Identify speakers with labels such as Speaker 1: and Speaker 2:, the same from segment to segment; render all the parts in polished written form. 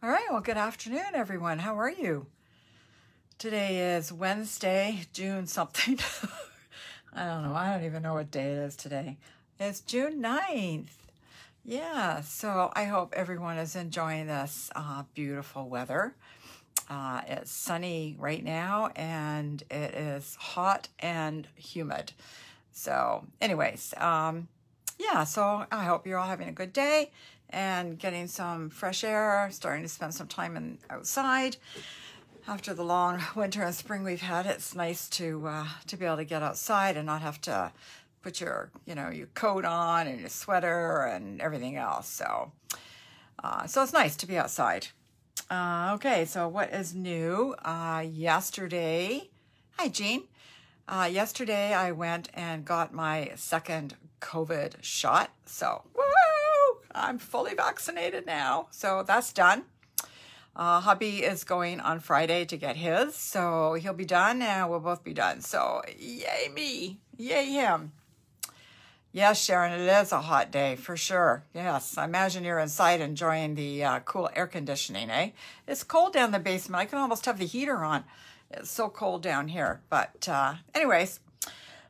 Speaker 1: All right, well, good afternoon, everyone. How are you? Today is Wednesday, June something. I don't know. I don't even know what day it is today. It's June 9th. Yeah, so I hope everyone is enjoying this beautiful weather. It's sunny right now, and it is hot and humid. So anyways, yeah, so I hope you're all having a good day and getting some fresh air, starting to spend some time outside. After the long winter and spring we've had, it's nice to be able to get outside and not have to put your coat on and your sweater and everything else. So it's nice to be outside. Okay, so what is new? Yesterday, hi Jean. Yesterday I went and got my second COVID shot. So, woo! I'm fully vaccinated now. So that's done. Hubby is going on Friday to get his. So he'll be done and we'll both be done. So yay me, yay him. Yes, Sharon, it is a hot day for sure. Yes, I imagine you're inside enjoying the cool air conditioning, eh? It's cold down in the basement. I can almost have the heater on. It's so cold down here. But anyways,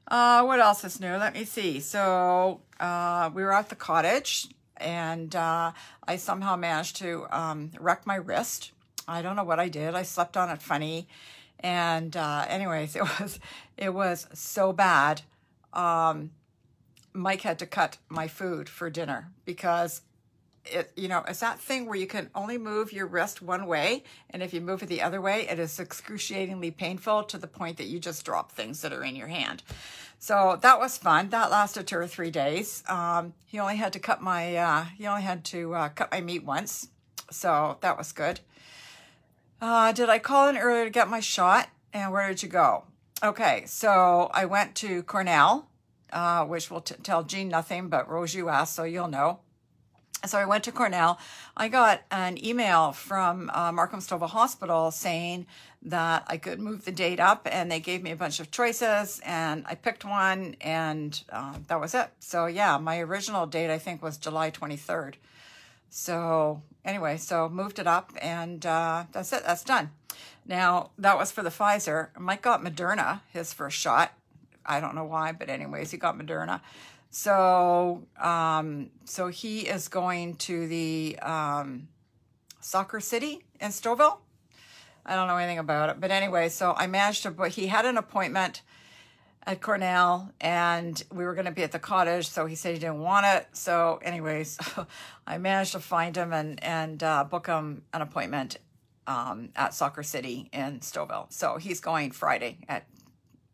Speaker 1: what else is new? Let me see. So we were at the cottage and I somehow managed to wreck my wrist. I don't know what I did. I slept on it funny. And anyways, it was so bad. Mike had to cut my food for dinner because it's that thing where you can only move your wrist one way, and if you move it the other way, it is excruciatingly painful to the point that you just drop things that are in your hand. So that was fun. That lasted 2 or 3 days. He only had to cut my cut my meat once, so that was good. Did I call in earlier to get my shot? And where did you go? Okay, so I went to Cornell, which will tell Jean nothing, but Rose, you asked, so you'll know. So I went to Cornell. I got an email from Markham Stouffville Hospital saying that I could move the date up, and they gave me a bunch of choices, and I picked one, and that was it. So yeah, my original date I think was July 23rd. So anyway, so moved it up, and that's it. That's done. Now that was for the Pfizer. Mike got Moderna, his first shot. I don't know why, but anyways, he got Moderna. So, so he is going to the Soccer City in Stouffville. I don't know anything about it, but anyway, so I managed to, but he had an appointment at Cornell and we were going to be at the cottage. So he said he didn't want it. So anyways, I managed to find him and book him an appointment at Soccer City in Stouffville. So he's going Friday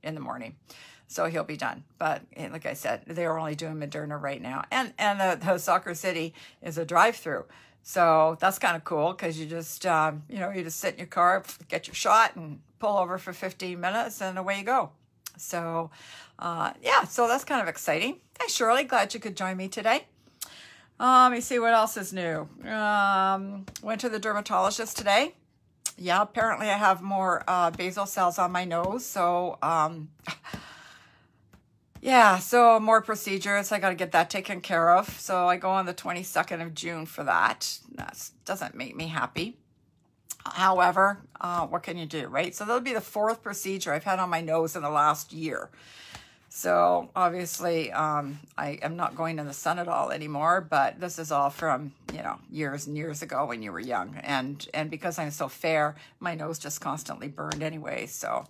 Speaker 1: in the morning. So he'll be done. But like I said, they're only doing Moderna right now. And the Soccer City is a drive-through. So that's kind of cool because you just, you just sit in your car, get your shot and pull over for 15 minutes and away you go. So, yeah, so that's kind of exciting. Hey, Shirley, glad you could join me today. Let me see what else is new. Went to the dermatologist today. Yeah, apparently I have more basal cells on my nose. So, yeah, so more procedures. I got to get that taken care of. So I go on the 22nd of June for that. That doesn't make me happy. However, what can you do, right? So that'll be the 4th procedure I've had on my nose in the last year. So obviously, I am not going in the sun at all anymore, but this is all from, years and years ago when you were young. And because I'm so fair, my nose just constantly burned anyway. So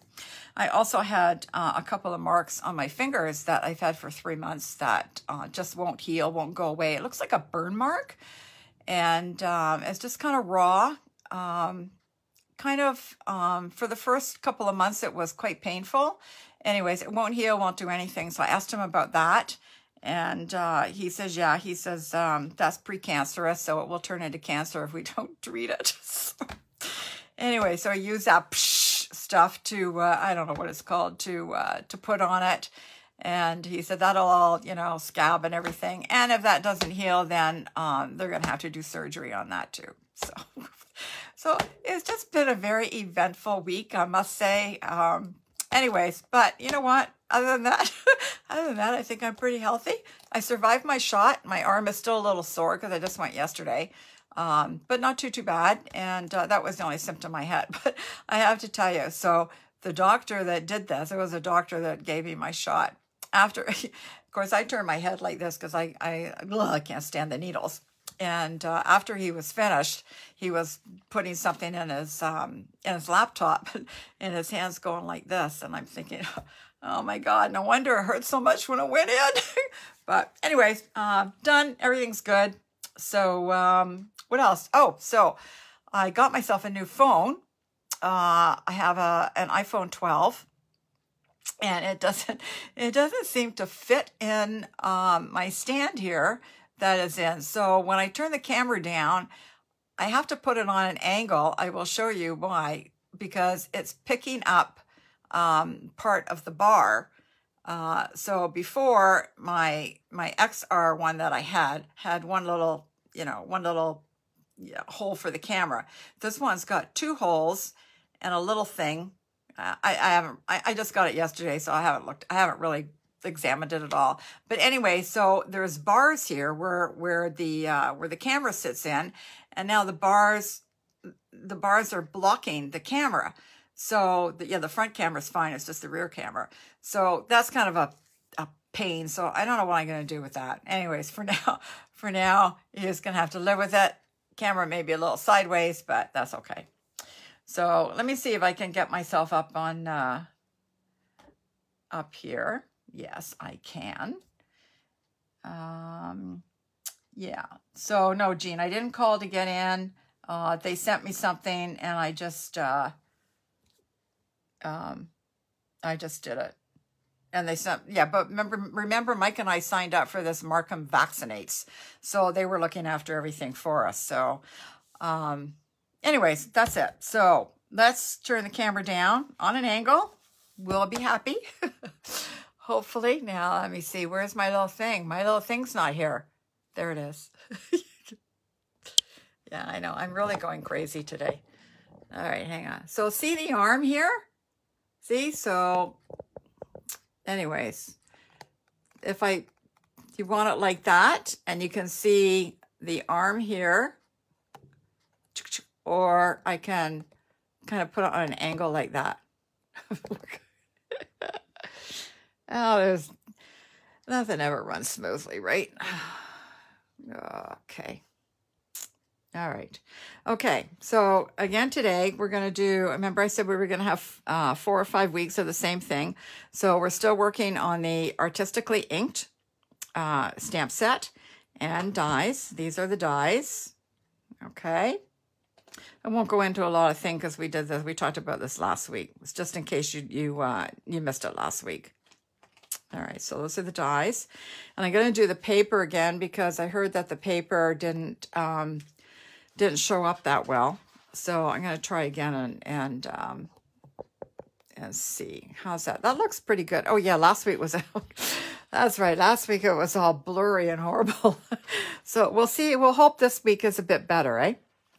Speaker 1: I also had a couple of marks on my fingers that I've had for 3 months that just won't heal, won't go away. It looks like a burn mark, and it's just kind of raw. For the first couple of months, it was quite painful. Anyways, it won't heal, won't do anything. So I asked him about that. And he says, that's precancerous. So it will turn into cancer if we don't treat it. Anyway, so I use that stuff to, I don't know what it's called, to put on it. And he said that'll all, scab and everything. And if that doesn't heal, then they're going to have to do surgery on that too. So it's just been a very eventful week, I must say. Anyways, but you know what? Other than that, I think I'm pretty healthy. I survived my shot. My arm is still a little sore because I just went yesterday. but not too bad. And that was the only symptom I had. But I have to tell you, so the doctor that did this, it was a doctor that gave me my shot. After, of course, I turned my head like this because I can't stand the needles. And after he was finished, he was putting something in his laptop, and his hands going like this. And I'm thinking, oh my God, no wonder it hurt so much when it went in. But anyways, done. Everything's good. So what else? Oh, so I got myself a new phone. I have an iPhone 12. And it doesn't seem to fit in my stand here that is in. So when I turn the camera down, I have to put it on an angle. I will show you why, because it's picking up part of the bar. So before my XR one that I had one little hole for the camera. This one's got two holes and a little thing. I just got it yesterday, so I haven't really examined it at all. But anyway, so there's bars here where the camera sits in, and now the bars are blocking the camera. So the front camera's fine, it's just the rear camera. So that's kind of a pain. So I don't know what I'm gonna do with that. Anyways, for now, you're just gonna have to live with it. Camera may be a little sideways, but that's okay. So let me see if I can get myself up on up here. Yes, I can. Yeah. So no, Jean, I didn't call to get in. They sent me something, and I just did it. And they sent, yeah, but remember, Mike and I signed up for this Markham Vaccinates, so they were looking after everything for us. So, anyways, that's it. So let's turn the camera down on an angle. We'll be happy. Hopefully. Now, let me see. Where's my little thing? My little thing's not here. There it is. Yeah, I know. I'm really going crazy today. All right, hang on. So see the arm here? See? So anyways, if you want it like that, and you can see the arm here, or I can kind of put it on an angle like that. Oh, there's nothing ever runs smoothly, right? Okay. All right. Okay. So again, today we're going to do, remember I said we were going to have 4 or 5 weeks of the same thing. So we're still working on the artistically inked stamp set and dies. These are the dies. Okay. I won't go into a lot of things because we did this. We talked about this last week. It's just in case you missed it last week. All right, so those are the dies. And I'm going to do the paper again because I heard that the paper didn't show up that well. So I'm going to try again and see. How's that? That looks pretty good. Oh, yeah, last week was... That's right. Last week it was all blurry and horrible. So we'll see. We'll hope this week is a bit better, eh?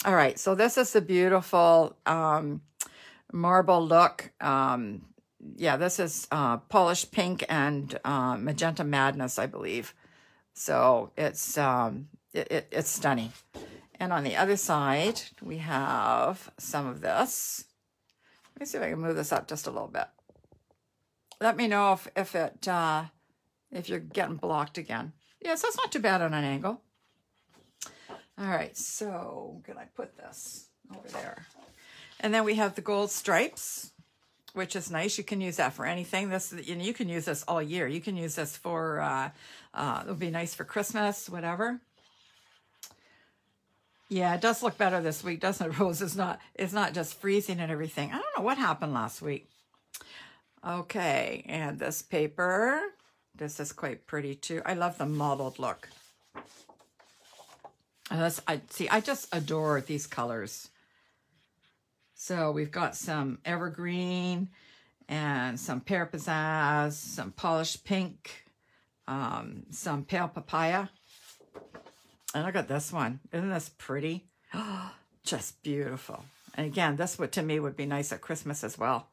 Speaker 1: All right, so this is the beautiful marble look. Yeah, this is polished pink and magenta madness, I believe. So it's it's stunning. And on the other side, we have some of this. Let me see if I can move this up just a little bit. Let me know if you're getting blocked again. Yes, that's not too bad on an angle. All right, so can I put this over there? And then we have the gold stripes, which is nice. You can use that for anything. You can use this all year. You can use this for, it'll be nice for Christmas, whatever. Yeah, it does look better this week, doesn't it, Rose? It's not just freezing and everything. I don't know what happened last week. Okay, and this paper, this is quite pretty too. I love the mottled look. I just adore these colors. So we've got some evergreen and some pear pizzazz, some polished pink, some pale papaya. And look at this one. Isn't this pretty? Just beautiful. And again, this to me would be nice at Christmas as well.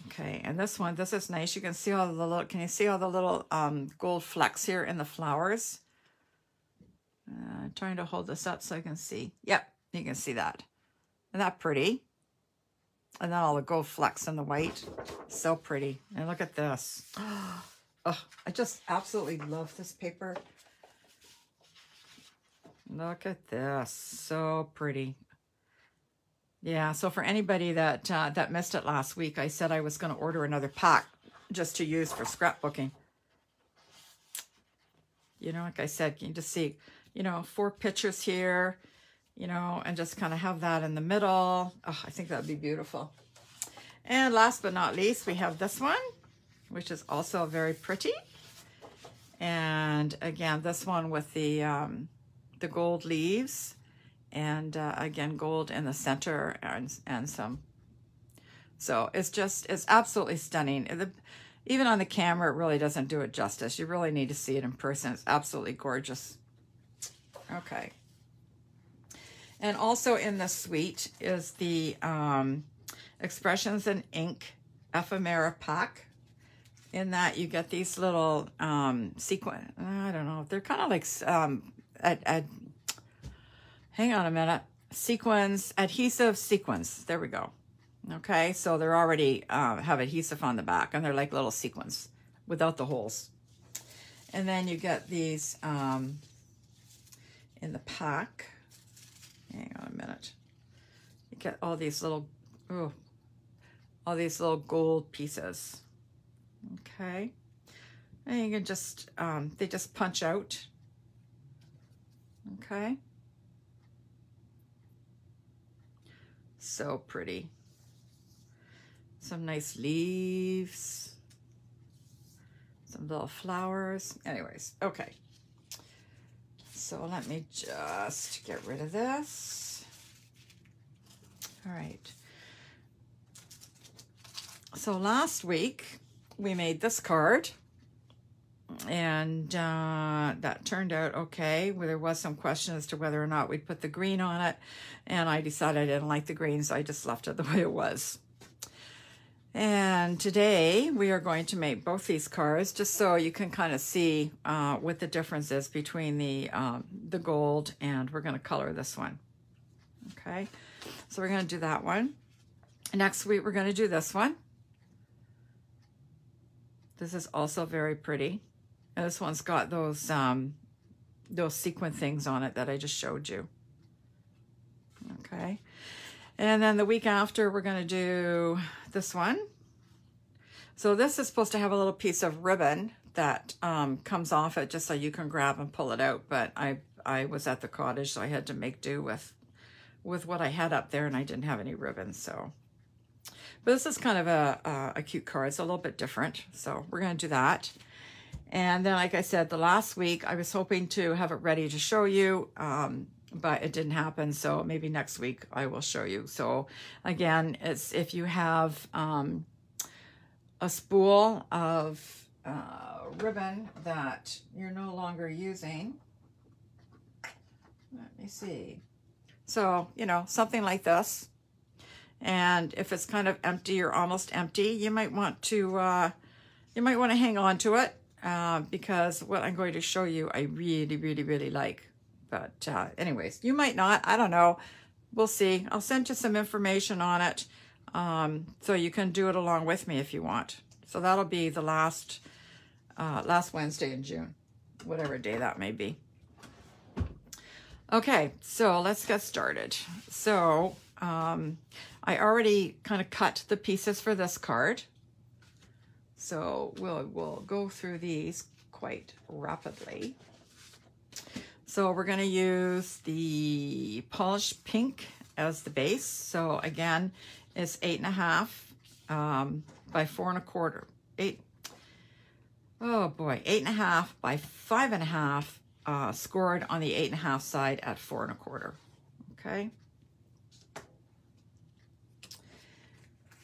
Speaker 1: Okay, and this one, this is nice. You can see all the little, can you see all the little gold flecks here in the flowers? Trying to hold this up so I can see. Yep, you can see that. Isn't that pretty? And then all the gold flecks and the white. So pretty. And look at this. Oh, I just absolutely love this paper. Look at this. So pretty. Yeah, so for anybody that that missed it last week, I said I was going to order another pack just to use for scrapbooking. You know, like I said, you can just see, you know, 4 pictures here, you know, and just kind of have that in the middle. Oh, I think that would be beautiful. And last but not least, we have this one, which is also very pretty. And again, this one with the gold leaves, and again, gold in the center and some. So it's absolutely stunning. Even on the camera, it really doesn't do it justice. You really need to see it in person. It's absolutely gorgeous. Okay. And also in the suite is the Expressions in Ink ephemera pack. In that you get these little sequin. I don't know. They're kind of like hang on a minute. Sequins, adhesive sequins. There we go. Okay, so they're already have adhesive on the back, and they're like little sequins without the holes. And then you get these in the pack. Hang on a minute. You get all these little, all these little gold pieces. Okay, and you can just, they just punch out. Okay. So pretty. Some nice leaves. Some little flowers. Anyways, okay. So let me just get rid of this. All right. So last week, we made this card, and that turned out okay. There was some question as to whether or not we'd put the green on it, and I decided I didn't like the green, so I just left it the way it was. And today we are going to make both these cards just so you can kind of see what the difference is between the gold, and we're going to color this one. Okay, so we're going to do that one. Next week we're going to do this one. This is also very pretty. And this one's got those sequin things on it that I just showed you. Okay. And then the week after, we're going to do this one. So this is supposed to have a little piece of ribbon that comes off it just so you can grab and pull it out. But I was at the cottage, so I had to make do with what I had up there, and I didn't have any ribbons, so. But this is kind of a cute card. It's a little bit different. So we're going to do that. And then, like I said, the last week, I was hoping to have it ready to show you, but it didn't happen. So maybe next week I will show you. So again, it's if you have a spool of ribbon that you're no longer using. Let me see. So, you know, something like this. And if it's kind of empty or almost empty, you might want to hang on to it because what I'm going to show you, I really, really, really like. But anyways, you might not. I don't know. We'll see. I'll send you some information on it so you can do it along with me if you want. So that'll be the last Wednesday in June, whatever day that may be. Okay, so let's get started. So I already kind of cut the pieces for this card. So we'll go through these quite rapidly. So we're going to use the polished pink as the base. So again, it's 8.5 by 4 1/4. 8.5 by 5.5 scored on the 8.5 side at 4 1/4. Okay.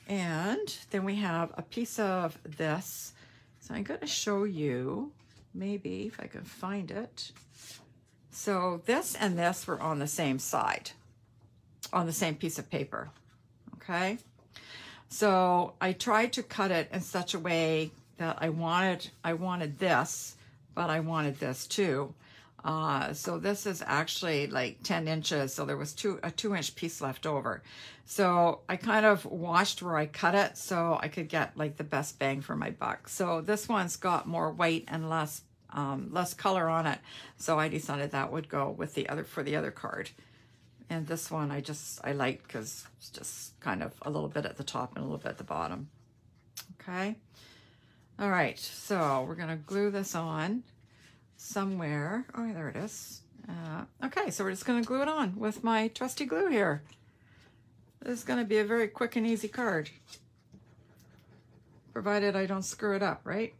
Speaker 1: And then we have a piece of this. So I'm going to show you, maybe if I can find it. So this and this were on the same side, on the same piece of paper. Okay. So I tried to cut it in such a way that I wanted this, but I wanted this too. So this is actually like 10 inches. So there was a 2-inch piece left over. So I kind of watched where I cut it so I could get like the best bang for my buck. So this one's got more white and less color on it. So I decided that would go with the other, for the other card. And this one I like because it's just kind of a little bit at the top and a little bit at the bottom. Okay. All right. So we're going to glue this on somewhere. Oh, there it is. Okay, so we're just going to glue it on with my trusty glue here. This is going to be a very quick and easy card, provided I don't screw it up, right?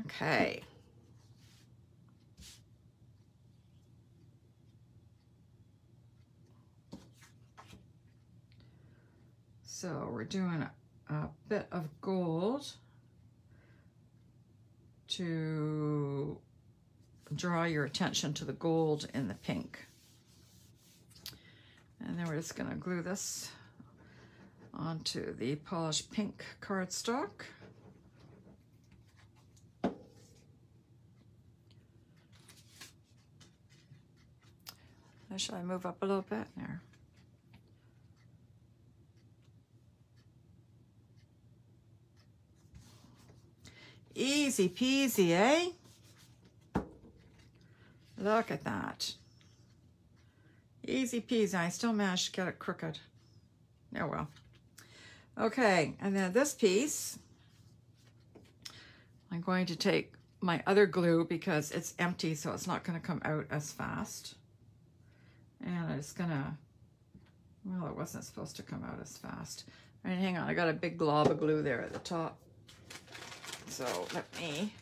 Speaker 1: Okay. So we're doing a bit of gold to draw your attention to the gold in the pink. And then we're just going to glue this onto the polished pink cardstock. Should I move up a little bit? There. Easy peasy, eh? Look at that. Easy peasy. I still managed to get it crooked. Oh well. Okay, and then this piece, I'm going to take my other glue because it's empty, so it's not going to come out as fast. And I'm just going to, well, it wasn't supposed to come out as fast. All right, hang on. I got a big glob of glue there at the top. So let me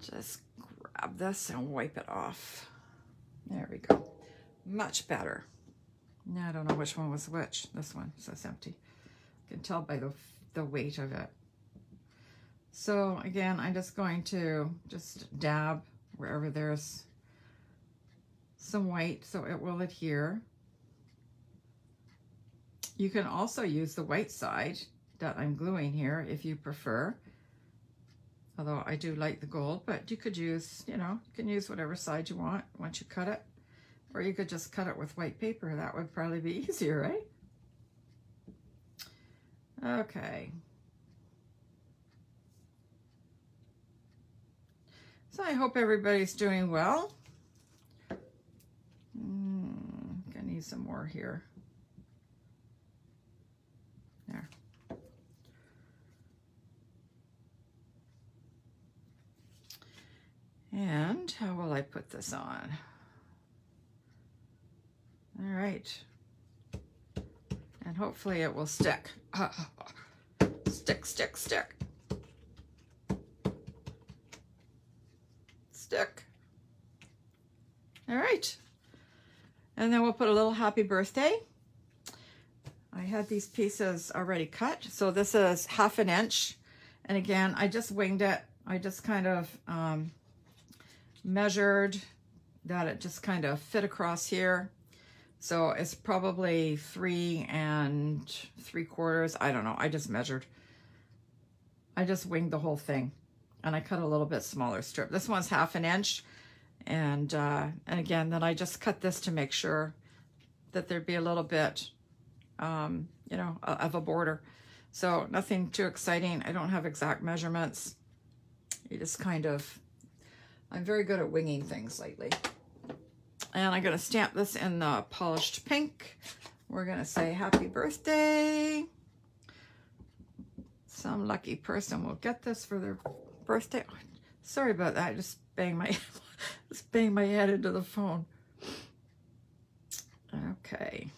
Speaker 1: just grab this and wipe it off. There we go. Much better. Now I don't know which one was which. This one says empty. You can tell by the weight of it. So again, I'm just going to just dab wherever there's some white so it will adhere. You can also use the white side that I'm gluing here if you prefer. Although I do like the gold, but you could use, you know, you can use whatever side you want once you cut it. Or you could just cut it with white paper. That would probably be easier, right? Okay. So I hope everybody's doing well. Gonna need some more here. There. And how will I put this on? All right. And hopefully it will stick. Stick, stick, stick. Stick. All right. And then we'll put a little happy birthday. I had these pieces already cut. So this is 1/2 inch. And again, I just winged it. I just kind of measured that it just kind of fit across here. So it's probably 3 3/4. I don't know. I just measured. I just winged the whole thing. And I cut a little bit smaller strip. This one's 1/2 inch. And again, then I just cut this to make sure that there'd be a little bit, you know, of a border. So nothing too exciting. I don't have exact measurements. You just kind of, I'm very good at winging things lately. And I'm going to stamp this in the polished pink. We're going to say happy birthday. Some lucky person will get this for their birthday. Sorry about that. I just banged my head into the phone. Okay.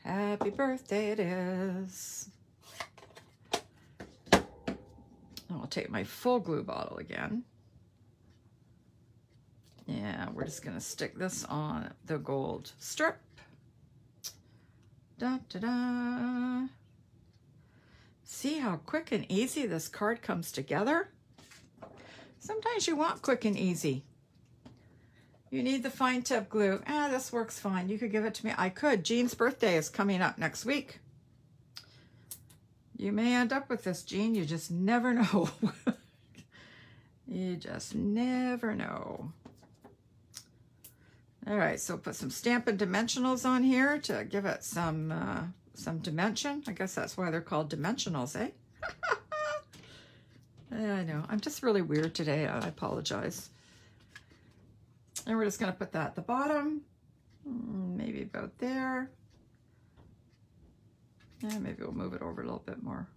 Speaker 1: Happy birthday it is. I'll take my full glue bottle again. Yeah, we're just going to stick this on the gold strip. Da, da, da. See how quick and easy this card comes together? Sometimes you want quick and easy. You need the fine tip glue. This works fine. You could give it to me. I could. Jean's birthday is coming up next week. You may end up with this, Jean. You just never know. You just never know. All right, so put some Stampin' Dimensionals on here to give it some dimension. I guess that's why they're called dimensionals, eh? I know, I'm just really weird today. I apologize. And we're just gonna put that at the bottom, maybe about there. Yeah, maybe we'll move it over a little bit more.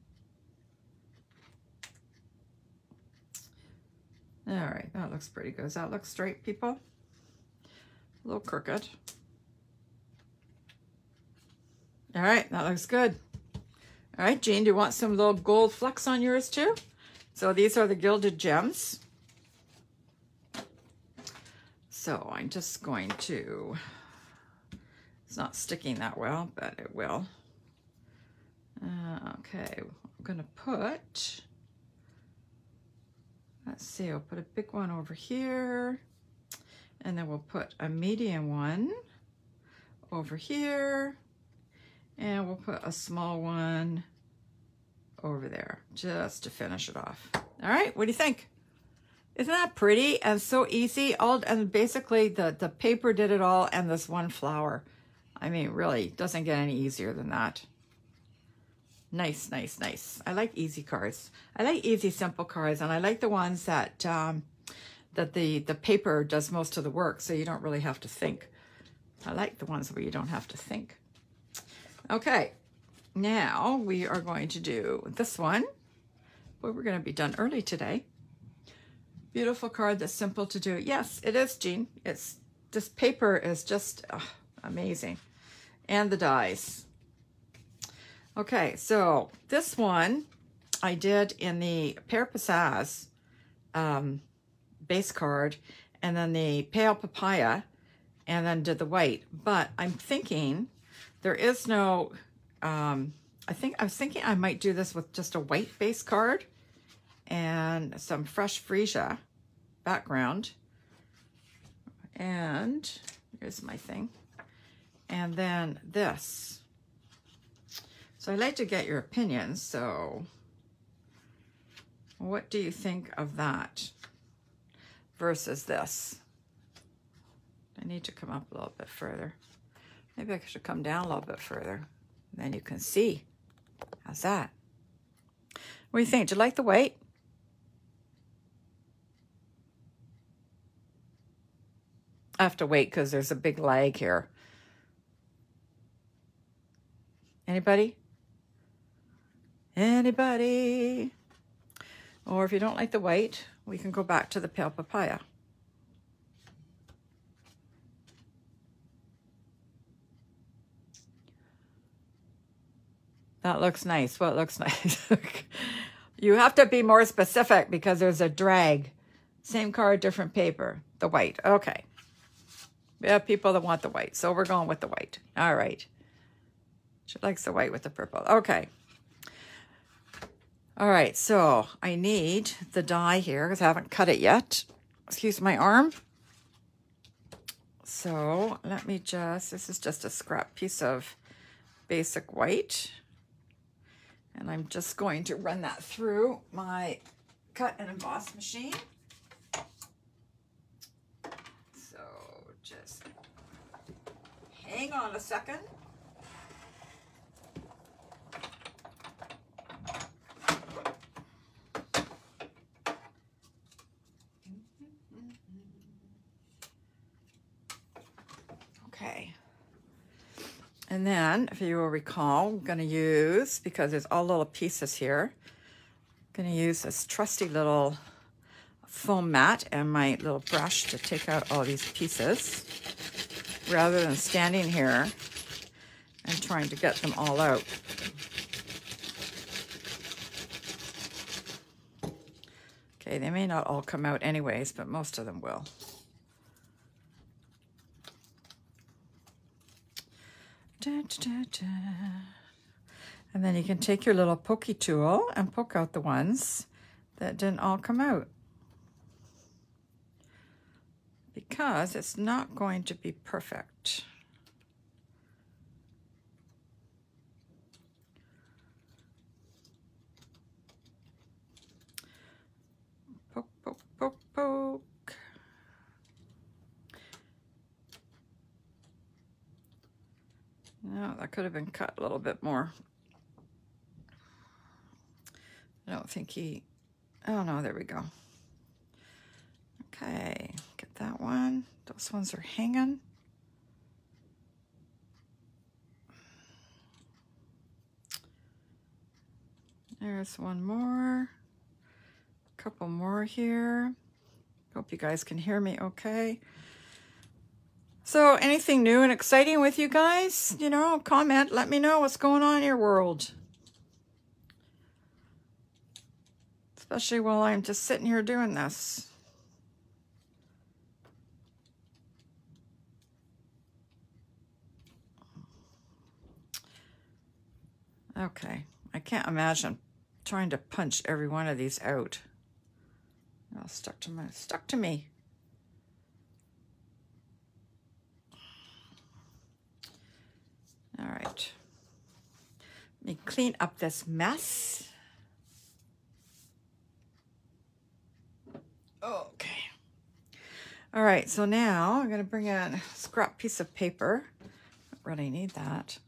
Speaker 1: All right, that looks pretty good. Does that look straight, people? A little crooked. All right, that looks good. All right, Jean, do you want some little gold flecks on yours too? So these are the Gilded Gems. So I'm just going to, it's not sticking that well, but it will. Okay, I'm gonna put, let's see, I'll put a big one over here, and then we'll put a medium one over here, and we'll put a small one over there, just to finish it off. All right, what do you think? Isn't that pretty and so easy? And basically the paper did it all, and this one flower. I mean, really, doesn't get any easier than that. Nice, nice, nice. I like easy cards. I like easy, simple cards, and I like the ones that that the paper does most of the work, so you don't really have to think. I like the ones where you don't have to think. Okay, now we are going to do this one, but we're going to be done early today. Beautiful card that's simple to do. Yes, it is, Jean. It's this paper is just amazing, and the dies. Okay, so this one I did in the Pear Pizzazz base card, and then the Pale Papaya, and then did the white. But I'm thinking there is no, I was thinking I might do this with just a white base card and some fresh freesia background. And here's my thing. And then this. So I'd like to get your opinions. So what do you think of that versus this? I need to come up a little bit further. Maybe I should come down a little bit further. Then you can see. How's that? What do you think? Do you like the white? I have to wait because there's a big lag here. Anybody? Anybody? Or if you don't like the white, we can go back to the Pale Papaya. That looks nice. What looks nice? You have to be more specific because there's a drag. Same card, different paper. The white. Okay. We have people that want the white, so we're going with the white. All right. She likes the white with the purple. Okay. All right, so I need the die here because I haven't cut it yet. Excuse my arm. So let me just, this is just a scrap piece of basic white. And I'm just going to run that through my cut and emboss machine. So just hang on a second. Okay. And then, if you will recall, I'm going to use, because there's all little pieces here, I'm going to use this trusty little foam mat and my little brush to take out all these pieces, rather than standing here and trying to get them all out. Okay, they may not all come out anyways, but most of them will. Da, da, da. And then you can take your little pokey tool and poke out the ones that didn't all come out, because it's not going to be perfect. Poke, poke, poke. that could have been cut a little bit more. I don't think he, oh no, there we go. Okay, get that one. Those ones are hanging. There's one more. A couple more here. Hope you guys can hear me okay. So anything new and exciting with you guys? You know, comment, let me know what's going on in your world. Especially while I'm just sitting here doing this. Okay, I can't imagine trying to punch every one of these out. Oh, stuck to me. All right. Let me clean up this mess. Okay. All right, so now I'm going to bring in a scrap piece of paper. Don't really need that.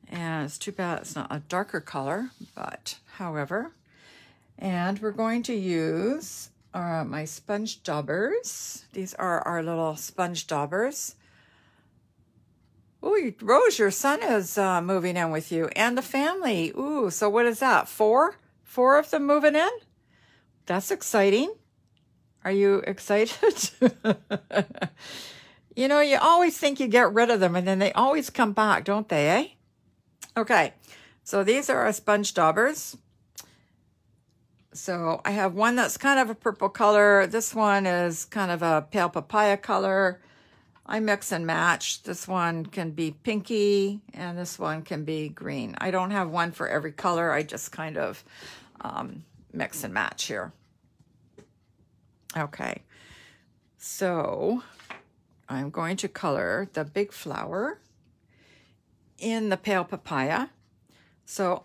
Speaker 1: And it's too bad it's not a darker color, but however. And we're going to use my sponge daubers. These are our little sponge daubers. Ooh, Rose, your son is moving in with you and the family. Ooh, so what is that? Four of them moving in? That's exciting. Are you excited? You know, you always think you get rid of them and then they always come back, don't they, eh? Okay, so these are our sponge daubers. So I have one that's kind of a purple color. This one is kind of a pale papaya color. I mix and match. This one can be pinky and this one can be green. I don't have one for every color. I just kind of mix and match here. Okay, so I'm going to color the big flower in the pale papaya. So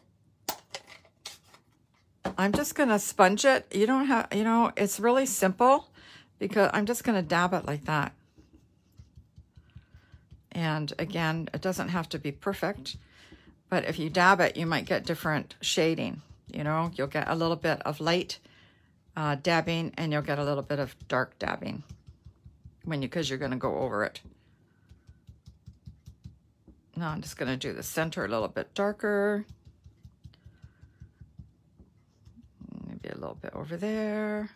Speaker 1: I'm just going to sponge it. You don't have, you know, it's really simple because I'm just going to dab it like that. And again, it doesn't have to be perfect, but if you dab it, you might get different shading. You know, you'll get a little bit of light dabbing and you'll get a little bit of dark dabbing because you're going to go over it. Now I'm just going to do the center a little bit darker. Maybe a little bit over there.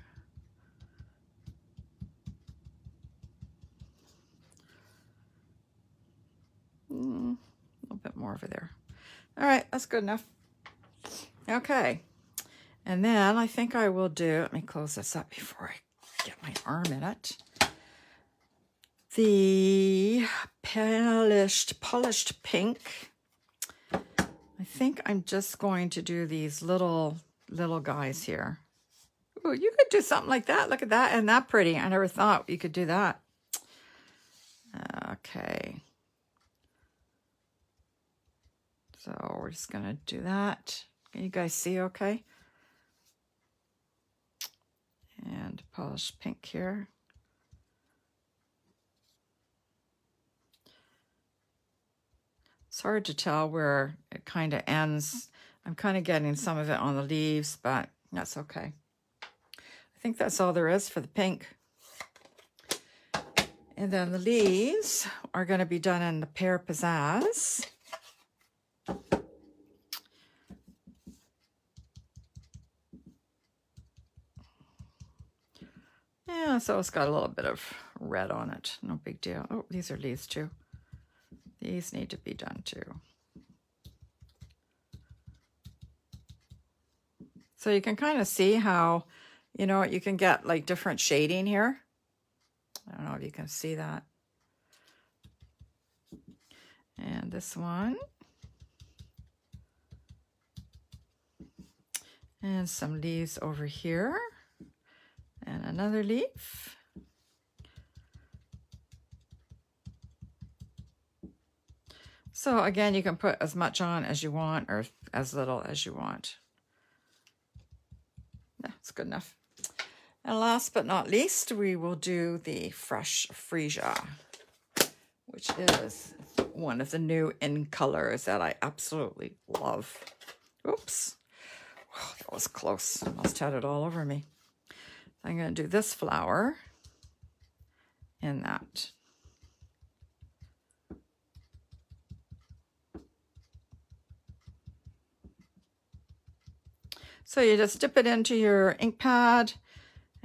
Speaker 1: A little bit more over there. All right, that's good enough. Okay. And then I think I will do, let me close this up before I get my arm in it. The polished pink. I think I'm just going to do these little guys here. Ooh, you could do something like that. Look at that. And that pretty. I never thought you could do that. Okay. So we're just going to do that. Can you guys see okay? And polished pink here. It's hard to tell where it kind of ends. I'm kind of getting some of it on the leaves, but that's okay. I think that's all there is for the pink. And then the leaves are going to be done in the Pear Pizzazz. Yeah, so it's got a little bit of red on it. No big deal. Oh, these are leaves too. These need to be done too. So you can kind of see how, you know, you can get like different shading here. I don't know if you can see that. And this one. And some leaves over here. And another leaf. So again, you can put as much on as you want or as little as you want. That's good enough. And last but not least, we will do the fresh freesia, which is one of the new in colors that I absolutely love. Oops. Oh, that was close. Almost had it all over me. I'm going to do this flower in that. So you just dip it into your ink pad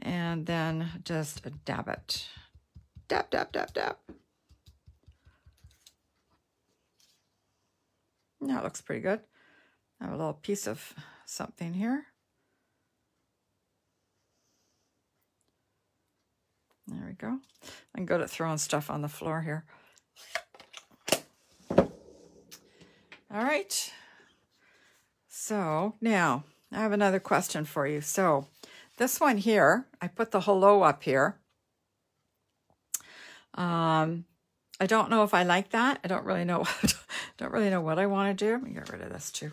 Speaker 1: and then just dab it. Dab, dab, dab, dab. That looks pretty good. I have a little piece of something here. There we go. I'm good at throwing stuff on the floor here. All right. So now I have another question for you. So this one here, I put the hello up here. I don't know if I like that. I don't really know. Don't really know what I want to do. Let me get rid of this too.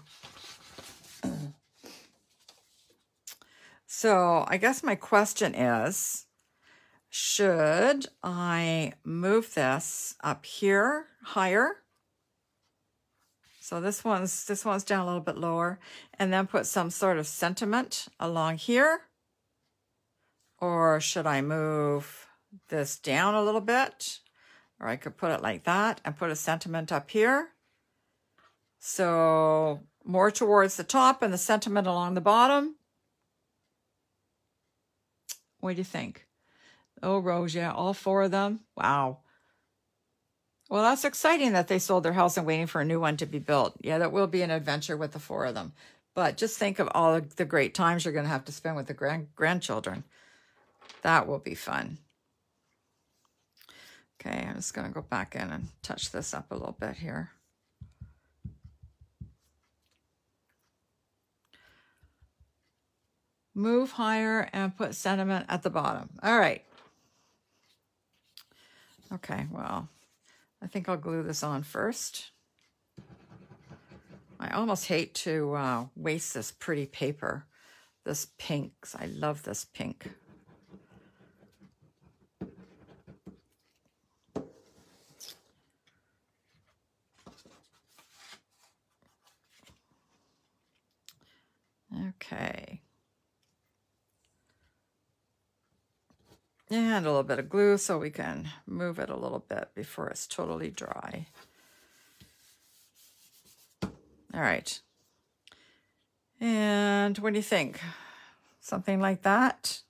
Speaker 1: So I guess my question is, should I move this up here higher? So this one's down a little bit lower, and then put some sort of sentiment along here. Or should I move this down a little bit? Or I could put it like that and put a sentiment up here. So more towards the top and the sentiment along the bottom. What do you think? Oh, Rose, yeah, all 4 of them. Wow. Well, that's exciting that they sold their house and waiting for a new one to be built. Yeah, that will be an adventure with the 4 of them. But just think of all of the great times you're going to have to spend with the grandchildren. That will be fun. Okay, I'm just going to go back in and touch this up a little bit here. Move higher and put sentiment at the bottom. All right. Okay, well, I think I'll glue this on first. I almost hate to waste this pretty paper, this pink, 'cause I love this pink. Okay. And a little bit of glue so we can move it a little bit before it's totally dry. All right. And what do you think? Something like that?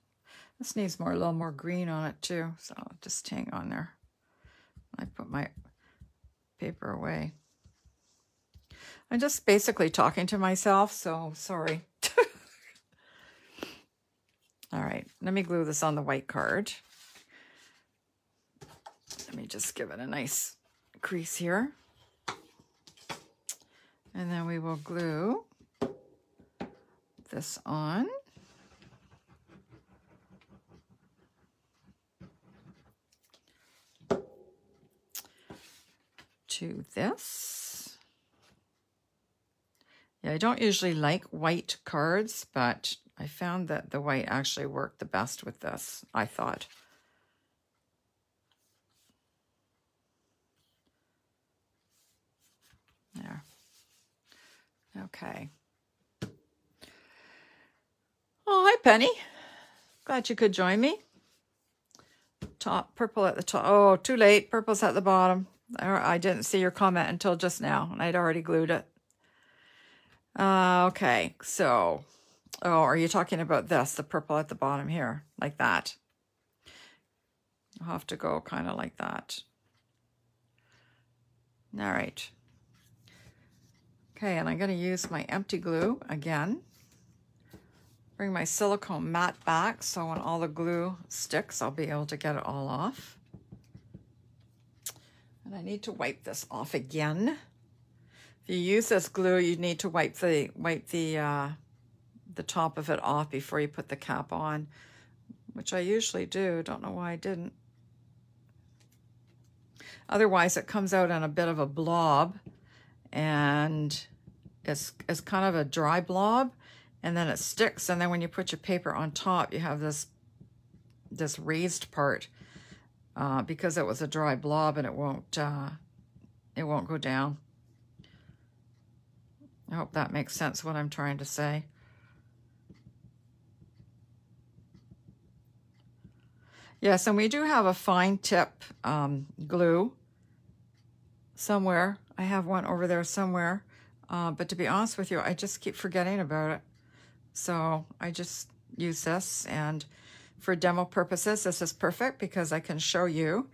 Speaker 1: This needs a little more green on it too, so just hang on there. I put my paper away. I'm just basically talking to myself, so sorry. All right, let me glue this on the white card. Let me just give it a nice crease here. And then we will glue this on. To this. Yeah, I don't usually like white cards, but I found that the white actually worked the best with this, I thought. There. Okay. Oh, hi, Penny. Glad you could join me. Top purple at the top. Oh, too late. Purple's at the bottom. I didn't see your comment until just now, and I'd already glued it. Okay, so, oh, are you talking about this, the purple at the bottom here, like that? I'll have to go kind of like that. All right. Okay, and I'm going to use my empty glue again. Bring my silicone mat back so when all the glue sticks, I'll be able to get it all off. And I need to wipe this off again. If you use this glue, you need to wipe the top of it off before you put the cap on, which I usually do. Don't know why I didn't. Otherwise, it comes out in a bit of a blob, and it's kind of a dry blob, and then it sticks. And then when you put your paper on top, you have this raised part because it was a dry blob, and it it won't go down. I hope that makes sense what I'm trying to say. Yes, and we do have a fine tip glue somewhere. I have one over there somewhere. But to be honest with you, I just keep forgetting about it. So I just use this, and for demo purposes, this is perfect because I can show you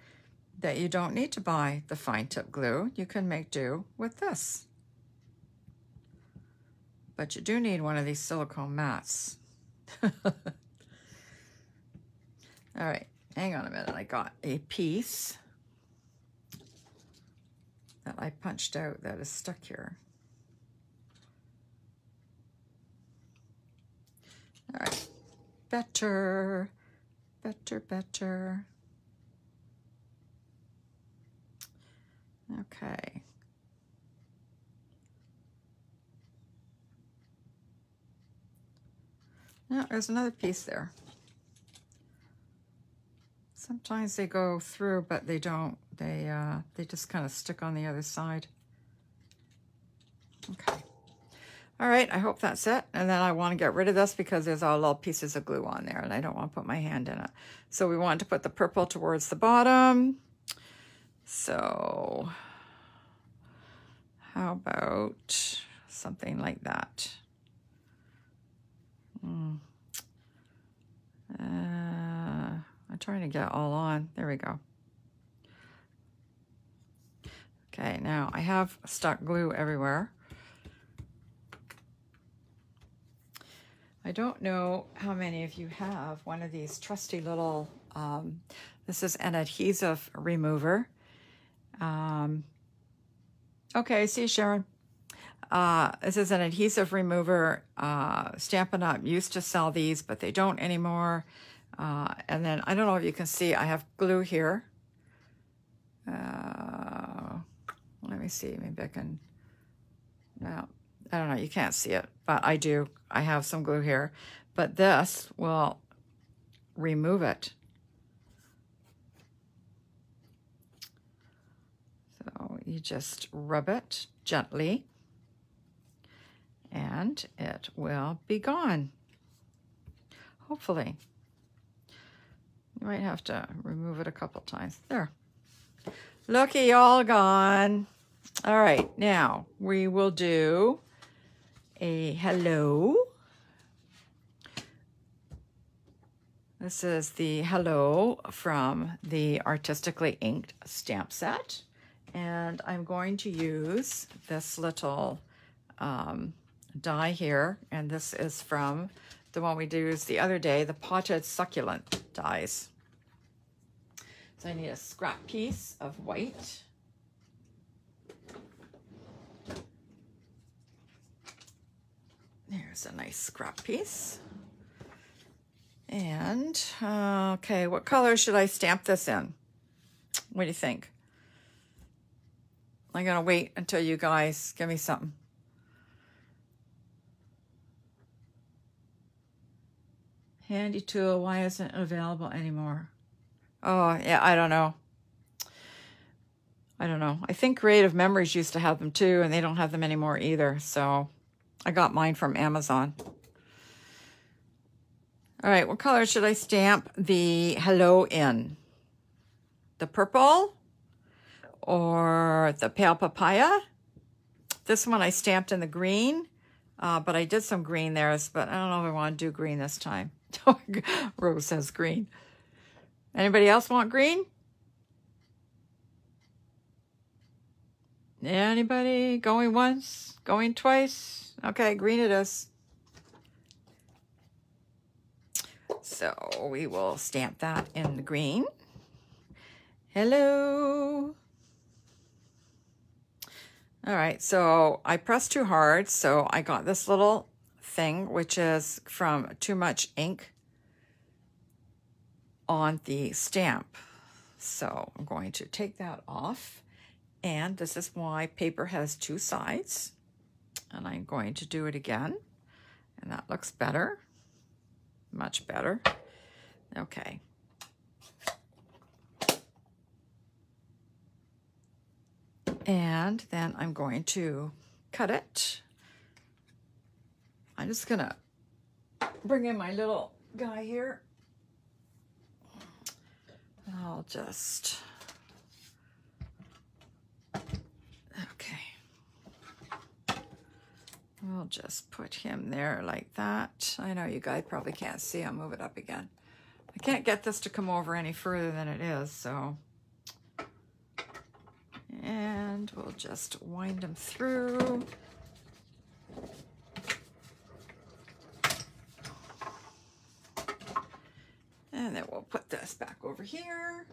Speaker 1: that you don't need to buy the fine tip glue. You can make do with this. But you do need one of these silicone mats. All right, hang on a minute. I got a piece that I punched out that is stuck here. All right, better. Okay. Now, there's another piece there. Sometimes they go through, but they don't. They just kind of stick on the other side. Okay. All right, I hope that's it. And then I want to get rid of this because there's all little pieces of glue on there and I don't want to put my hand in it. So we want to put the purple towards the bottom. So how about something like that? I'm trying to get all on. There we go. Okay, now I have stuck glue everywhere. I don't know how many of you have one of these trusty little, this is an adhesive remover. Okay, see Sharon. This is an adhesive remover. Stampin' Up! Used to sell these, but they don't anymore. And then, I don't know if you can see, I have glue here. Let me see, maybe I can, no. I don't know, you can't see it, but I do. I have some glue here, but this will remove it. So you just rub it gently and it will be gone. Hopefully. You might have to remove it a couple times. There. Looky, all gone. All right, now we will do a hello. This is the hello from the Artistically Inked stamp set. And I'm going to use this little die here. And this is from the one we used the other day, the Potted Succulent dies. So I need a scrap piece of white. There's a nice scrap piece. And, okay, what color should I stamp this in? What do you think? I'm going to wait until you guys give me something. Handy tool, why isn't it available anymore? Oh, yeah, I don't know. I think Creative Memories used to have them too, and they don't have them anymore either, so I got mine from Amazon. All right, what color should I stamp the hello in? The purple or the pale papaya? This one I stamped in the green, but I did some green there, but I don't know if I want to do green this time. Rose says green. Anybody else want green? Anybody? Going once? Going twice? Okay, green it is. So we will stamp that in the green. Hello. All right, so I pressed too hard, so I got this little thing, which is from Too Much Ink on the stamp. So I'm going to take that off. And this is why paper has two sides. And I'm going to do it again. And that looks better. Much better. Okay. And then I'm going to cut it. I'm just gonna bring in my little guy here. I'll just, okay. We'll just put him there like that. I know you guys probably can't see. I'll move it up again. I can't get this to come over any further than it is, so. And we'll just wind him through. And then we'll put this back over here.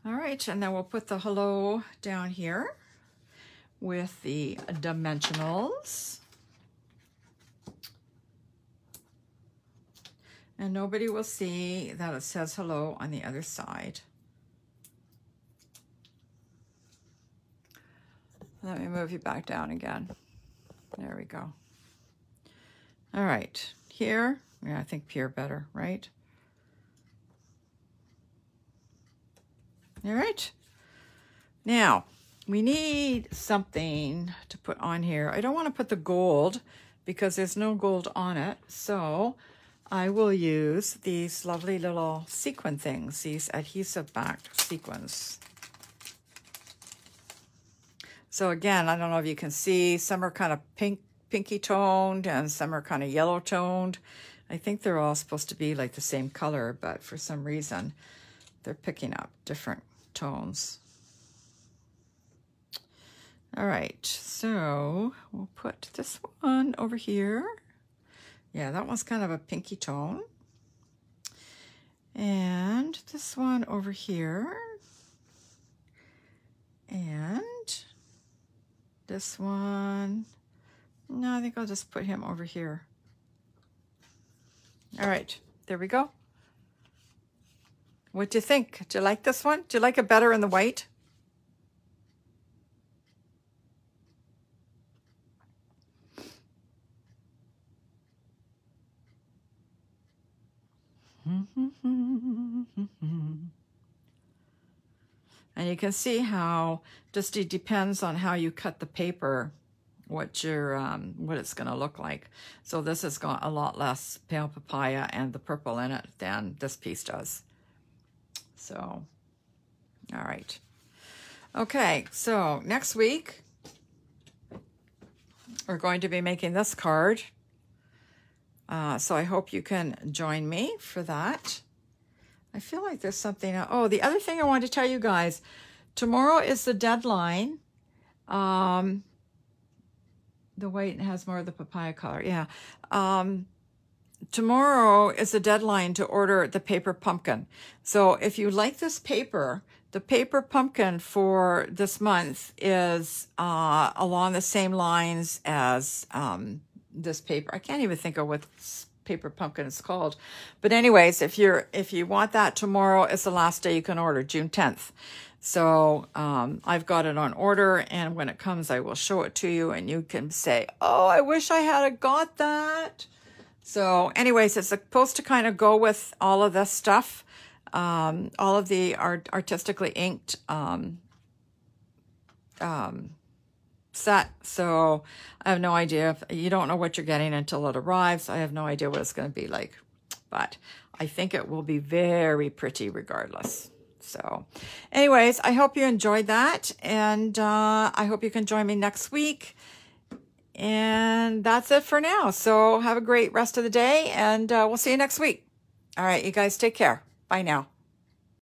Speaker 1: All right, and then we'll put the hello down here with the dimensionals. And nobody will see that it says hello on the other side. Let me move you back down again. There we go. All right, here, yeah, I think here better, right? All right. Now, we need something to put on here. I don't want to put the gold because there's no gold on it, so I will use these lovely little sequin things, these adhesive-backed sequins. So again, I don't know if you can see, some are kind of pinky toned and some are kind of yellow toned. I think they're all supposed to be like the same color, but for some reason they're picking up different tones. All right, so we'll put this one over here. Yeah, that one's kind of a pinky tone. And this one over here. And this one, no, I think I'll just put him over here. All right, there we go. What do you think? Do you like this one? Do you like it better in the white? And you can see how just it depends on how you cut the paper, what it's going to look like. So this has got a lot less pale papaya and the purple in it than this piece does. So, all right. Okay, so next week we're going to be making this card. So I hope you can join me for that. I feel like there's something else. Oh, the other thing I wanted to tell you guys, tomorrow is the deadline. The white has more of the papaya color. Yeah. Tomorrow is the deadline to order the paper pumpkin. So if you like this paper, the paper pumpkin for this month is along the same lines as this paper. I can't even think of what paper pumpkin is called. But anyways, if you want that, tomorrow is the last day you can order, June 10th. So I've got it on order, and when it comes, I will show it to you, and you can say, oh, I wish I had got that. So anyways, it's supposed to kind of go with all of this stuff, all of the artistically inked set. So I have no idea. If you don't know what you're getting until it arrives, I have no idea what it's going to be like, but I think it will be very pretty regardless. So anyways, I hope you enjoyed that, and I hope you can join me next week. And that's it for now. So have a great rest of the day, and we'll see you next week. All right, you guys take care. Bye now.